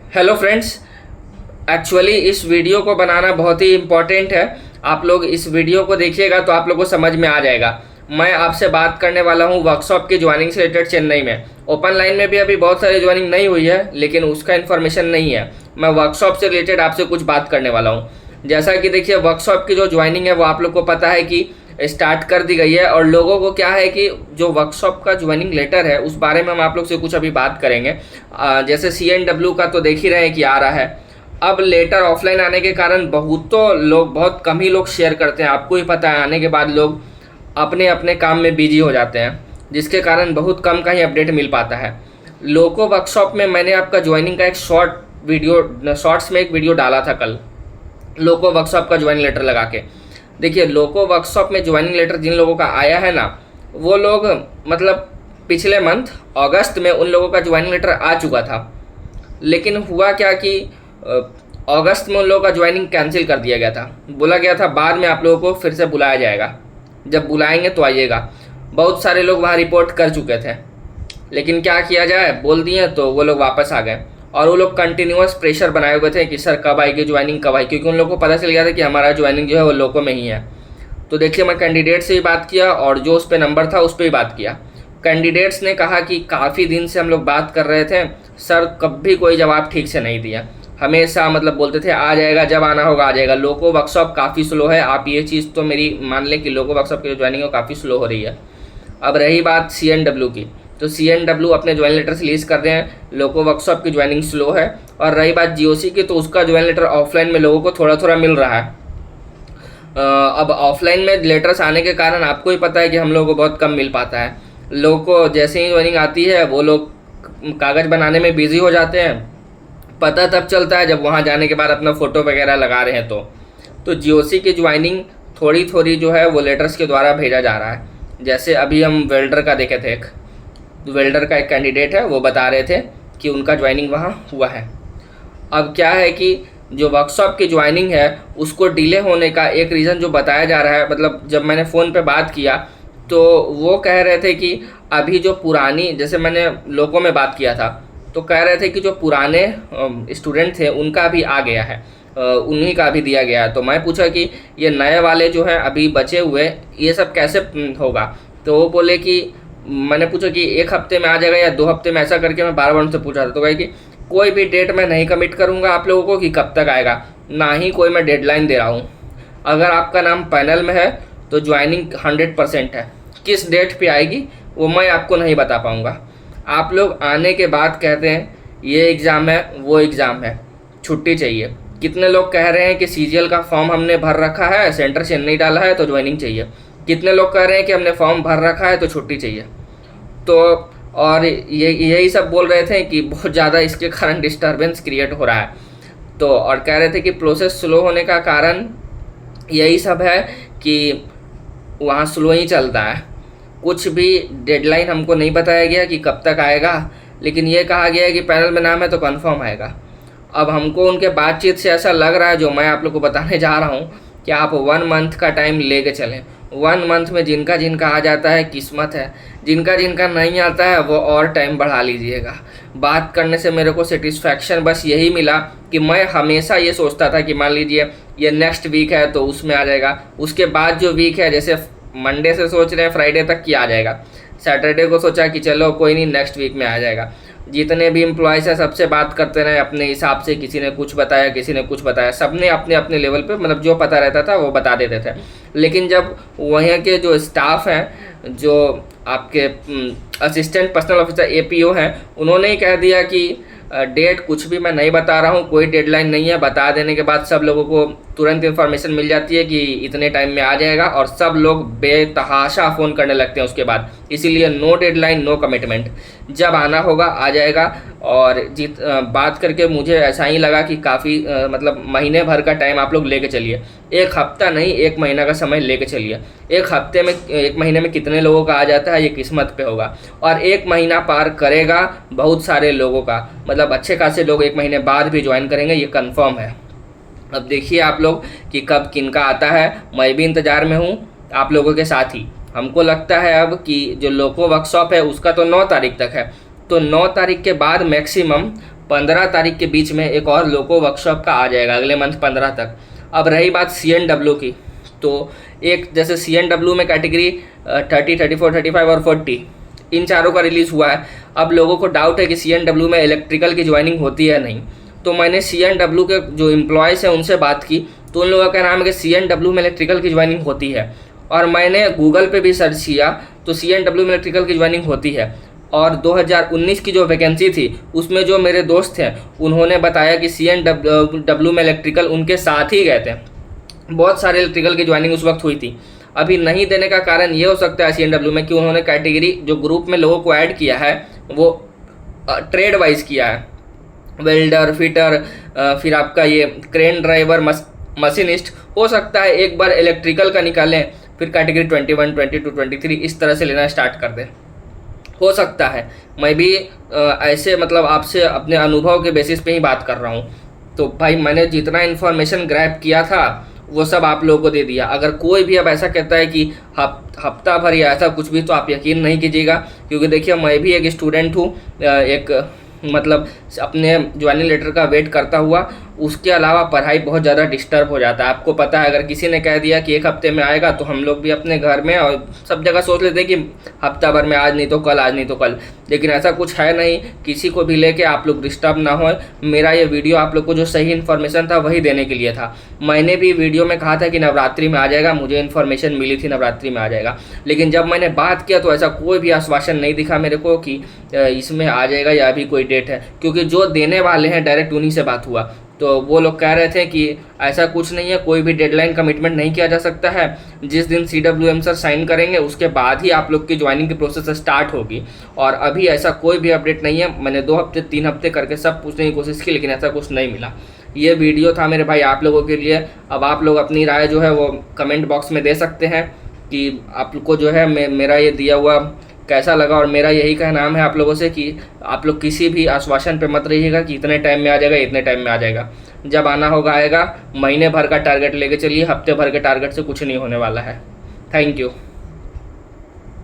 Hello friends. Actually इस video को बनाना बहुत ही इम्पोर्टेंट है। आप लोग इस वीडियो को देखिएगा तो आप लोगों को समझ में आ जाएगा। मैं आपसे बात करने वाला हूँ वर्कशॉप की ज्वाइनिंग से रिलेटेड चेन्नई में। ओपन लाइन में भी अभी बहुत सारी ज्वाइनिंग नहीं हुई है, लेकिन उसका इन्फॉर्मेशन नहीं है। मैं वर्कशॉप से रिलेटेड आपसे कुछ बात करने वाला हूँ। जैसा कि देखिए, वर्कशॉप की जो ज्वाइनिंग है वो आप लोग को पता है कि स्टार्ट कर दी गई है, और लोगों को क्या है कि जो वर्कशॉप का ज्वाइनिंग लेटर है उस बारे में हम आप लोग से कुछ अभी बात करेंगे। जैसे CNW का तो देख ही रहे हैं कि आ रहा है। अब लेटर ऑफलाइन आने के कारण बहुत कम ही लोग शेयर करते हैं। आपको ही पता है, आने के बाद लोग अपने अपने काम में बिजी हो जाते हैं, जिसके कारण बहुत कम का ही अपडेट मिल पाता है। लोको वर्कशॉप में मैंने आपका ज्वाइनिंग का एक शॉर्ट्स में एक वीडियो डाला था कल, लोको वर्कशॉप का ज्वाइनिंग लेटर लगा के। देखिए, लोको वर्कशॉप में ज्वाइनिंग लेटर जिन लोगों का आया है ना, वो लोग मतलब पिछले मंथ अगस्त में उन लोगों का ज्वाइनिंग लेटर आ चुका था। लेकिन हुआ क्या कि अगस्त में उन लोगों का ज्वाइनिंग कैंसिल कर दिया गया था। बोला गया था बाद में आप लोगों को फिर से बुलाया जाएगा, जब बुलाएंगे तो आइएगा। बहुत सारे लोग वहाँ रिपोर्ट कर चुके थे, लेकिन क्या किया जाए, बोल दिए तो वो लोग वापस आ गए। और वो लोग कंटिन्यूअस प्रेशर बनाए हुए थे कि सर कब आएगी ज्वाइनिंग, कब आएगी, क्योंकि उन लोगों को पता चल गया था कि हमारा ज्वाइनिंग जो है वो लोको में ही है। तो देखिए, मैं कैंडिडेट से ही बात किया और जो उस पर नंबर था उस पर ही बात किया। कैंडिडेट्स ने कहा कि काफ़ी दिन से हम लोग बात कर रहे थे सर, कभी कोई जवाब ठीक से नहीं दिया। हमेशा मतलब बोलते थे आ जाएगा, जब आना होगा आ जाएगा। लोको वर्कशॉप काफ़ी स्लो है, आप ये चीज़ तो मेरी मान लें कि लोको वर्कशॉप की जो ज्वाइनिंग है वो काफ़ी स्लो हो रही है। अब रही बात CNW की, तो CNW अपने ज्वाइनिंग लेटर रिलीज कर रहे हैं, लोको वर्कशॉप की ज्वाइनिंग स्लो है। और रही बात GOC की, तो उसका ज्वाइनिंग लेटर ऑफलाइन में लोगों को थोड़ा थोड़ा मिल रहा है। अब ऑफलाइन में लेटर्स आने के कारण आपको ही पता है कि हम लोगों को बहुत कम मिल पाता है। लोगों को जैसे ही ज्वाइनिंग आती है वो लोग कागज़ बनाने में बिजी हो जाते हैं। पता तब चलता है जब वहाँ जाने के बाद अपना फ़ोटो वगैरह लगा रहे हैं। तो GOC की ज्वाइनिंग थोड़ी थोड़ी जो है वो लेटर्स के द्वारा भेजा जा रहा है। जैसे अभी हम वेल्डर का देखे थे, वेल्डर का एक कैंडिडेट है, वो बता रहे थे कि उनका ज्वाइनिंग वहाँ हुआ है। अब क्या है कि जो वर्कशॉप की ज्वाइनिंग है उसको डिले होने का एक रीज़न जो बताया जा रहा है, मतलब जब मैंने फ़ोन पे बात किया तो वो कह रहे थे कि अभी जो पुरानी, जैसे मैंने लोगों में बात किया था तो कह रहे थे कि जो पुराने स्टूडेंट थे उनका भी आ गया है, उन्हीं का भी दिया गया है। तो मैं पूछा कि ये नए वाले जो हैं अभी बचे हुए, ये सब कैसे होगा। तो वो बोले कि मैंने पूछा कि एक हफ्ते में आ जाएगा या 2 हफ्ते में, ऐसा करके मैं बार बार उनसे पूछा था। तो कहे कि कोई भी डेट मैं नहीं कमिट करूँगा आप लोगों को कि कब तक आएगा, ना ही कोई मैं डेडलाइन दे रहा हूँ। अगर आपका नाम पैनल में है तो ज्वाइनिंग 100% है। किस डेट पे आएगी वो मैं आपको नहीं बता पाऊँगा। आप लोग आने के बाद कहते हैं ये एग्ज़ाम है, वो एग्ज़ाम है, छुट्टी चाहिए। कितने लोग कह रहे हैं कि CGL का फॉर्म हमने भर रखा है, सेंटर चेन्नई डाला है तो ज्वाइनिंग चाहिए। कितने लोग कह रहे हैं कि हमने फॉर्म भर रखा है तो छुट्टी चाहिए। तो और यही सब बोल रहे थे कि बहुत ज़्यादा इसके कारण डिस्टर्बेंस क्रिएट हो रहा है। तो और कह रहे थे कि प्रोसेस स्लो होने का कारण यही सब है कि वहाँ स्लो ही चलता है। कुछ भी डेडलाइन हमको नहीं बताया गया कि कब तक आएगा, लेकिन ये कहा गया है कि पैनल में नाम है तो कंफर्म आएगा। अब हमको उनके बातचीत से ऐसा लग रहा है, जो मैं आप लोग को बताने जा रहा हूँ, कि आप 1 मंथ का टाइम लेके चलें। 1 मंथ में जिनका जिनका आ जाता है किस्मत है, जिनका जिनका नहीं आता है वो और टाइम बढ़ा लीजिएगा। बात करने से मेरे को सेटिस्फैक्शन बस यही मिला कि मैं हमेशा ये सोचता था कि मान लीजिए ये नेक्स्ट वीक है तो उसमें आ जाएगा, उसके बाद जो वीक है, जैसे मंडे से सोच रहे हैं फ्राइडे तक की आ जाएगा, सैटरडे को सोचा कि चलो कोई नहीं नेक्स्ट वीक में आ जाएगा। जितने भी एम्प्लॉयज़ हैं सबसे बात करते रहे अपने हिसाब से, किसी ने कुछ बताया किसी ने कुछ बताया, सबने अपने अपने लेवल पे मतलब जो पता रहता था वो बता देते थे। लेकिन जब वहाँ के जो स्टाफ हैं, जो आपके असिस्टेंट पर्सनल ऑफिसर APO हैं, उन्होंने ही कह दिया कि डेट कुछ भी मैं नहीं बता रहा हूँ, कोई डेडलाइन नहीं है। बता देने के बाद सब लोगों को तुरंत इन्फॉर्मेशन मिल जाती है कि इतने टाइम में आ जाएगा, और सब लोग बेतहाशा फ़ोन करने लगते हैं उसके बाद। इसीलिए नो डेडलाइन नो कमिटमेंट, जब आना होगा आ जाएगा। और बात करके मुझे ऐसा ही लगा कि काफ़ी मतलब महीने भर का टाइम आप लोग लेके चलिए। 1 हफ्ता नहीं, 1 महीना का समय लेके चलिए। 1 महीने में कितने लोगों का आ जाता है ये किस्मत पे होगा, और 1 महीना पार करेगा बहुत सारे लोगों का, मतलब अच्छे खासे लोग 1 महीने बाद भी ज्वाइन करेंगे, ये कंफर्म है। अब देखिए आप लोग कि कब किनका आता है। मैं भी इंतज़ार में हूँ आप लोगों के साथ ही। हमको लगता है अब कि जो लोको वर्कशॉप है उसका तो 9 तारीख तक है, तो 9 तारीख के बाद मैक्सिमम 15 तारीख के बीच में एक और लोको वर्कशॉप का आ जाएगा, अगले मंथ 15 तक। अब रही बात CNW की, तो एक जैसे CNW में कैटेगरी 30, 34, 35 और 40 इन चारों का रिलीज़ हुआ है। अब लोगों को डाउट है कि CNW में इलेक्ट्रिकल की ज्वाइनिंग होती है नहीं, तो मैंने CNW के जो एम्प्लॉयज़ हैं उनसे बात की, तो उन लोगों का नाम है कि CNW में इलेक्ट्रिकल की ज्वाइनिंग होती है। और मैंने गूगल पे भी सर्च किया तो CNW में इलेक्ट्रिकल की ज्वाइनिंग होती है। और 2019 की जो वैकेंसी थी उसमें जो मेरे दोस्त हैं उन्होंने बताया कि CNW में इलेक्ट्रिकल उनके साथ ही गए थे। बहुत सारे इलेक्ट्रिकल की ज्वाइनिंग उस वक्त हुई थी। अभी नहीं देने का कारण ये हो सकता है CNW में कि उन्होंने कैटेगरी जो ग्रुप में लोगों को ऐड किया है वो ट्रेड वाइज किया है, वेल्डर, फिटर, फिर आपका ये क्रेन ड्राइवर, मशीनिस्ट। हो सकता है एक बार इलेक्ट्रिकल का निकालें फिर कैटेगरी 21, 22, 23 इस तरह से लेना स्टार्ट कर दें, हो सकता है। मैं भी ऐसे मतलब आपसे अपने अनुभव के बेसिस पे ही बात कर रहा हूँ। तो भाई मैंने जितना इन्फॉर्मेशन ग्रैब किया था वो सब आप लोगों को दे दिया। अगर कोई भी अब ऐसा कहता है कि हफ्ता भर या ऐसा कुछ भी, तो आप यकीन नहीं कीजिएगा, क्योंकि देखिए मैं भी एक स्टूडेंट हूँ, एक मतलब अपने ज्वाइनिंग लेटर का वेट करता हुआ। उसके अलावा पढ़ाई बहुत ज़्यादा डिस्टर्ब हो जाता है। आपको पता है, अगर किसी ने कह दिया कि 1 हफ्ते में आएगा तो हम लोग भी अपने घर में और सब जगह सोच लेते हैं कि हफ्ता भर में, आज नहीं तो कल, आज नहीं तो कल। लेकिन ऐसा कुछ है नहीं, किसी को भी लेके आप लोग डिस्टर्ब ना हो। मेरा ये वीडियो आप लोग को जो सही इन्फॉर्मेशन था वही देने के लिए था। मैंने भी वीडियो में कहा था कि नवरात्रि में आ जाएगा, मुझे इन्फॉर्मेशन मिली थी नवरात्रि में आ जाएगा, लेकिन जब मैंने बात किया तो ऐसा कोई भी आश्वासन नहीं दिखा मेरे को कि इसमें आ जाएगा या अभी कोई डेट है। क्योंकि जो देने वाले हैं डायरेक्ट उन्हीं से बात हुआ, तो वो लोग कह रहे थे कि ऐसा कुछ नहीं है, कोई भी डेडलाइन कमिटमेंट नहीं किया जा सकता है। जिस दिन CWM सर साइन करेंगे उसके बाद ही आप लोग की ज्वाइनिंग की प्रोसेस स्टार्ट होगी। और अभी ऐसा कोई भी अपडेट नहीं है। मैंने 2 हफ्ते 3 हफ्ते करके सब पूछने की कोशिश की, लेकिन ऐसा कुछ नहीं मिला। ये वीडियो था मेरे भाई आप लोगों के लिए। अब आप लोग अपनी राय जो है वो कमेंट बॉक्स में दे सकते हैं कि आपको जो है मेरा ये दिया हुआ कैसा लगा। और मेरा यही कहना है आप लोगों से कि आप लोग किसी भी आश्वासन पे मत रहिएगा कि इतने टाइम में आ जाएगा, इतने टाइम में आ जाएगा। जब आना होगा आएगा। महीने भर का टारगेट लेके चलिए, हफ्ते भर के टारगेट से कुछ नहीं होने वाला है। Thank you.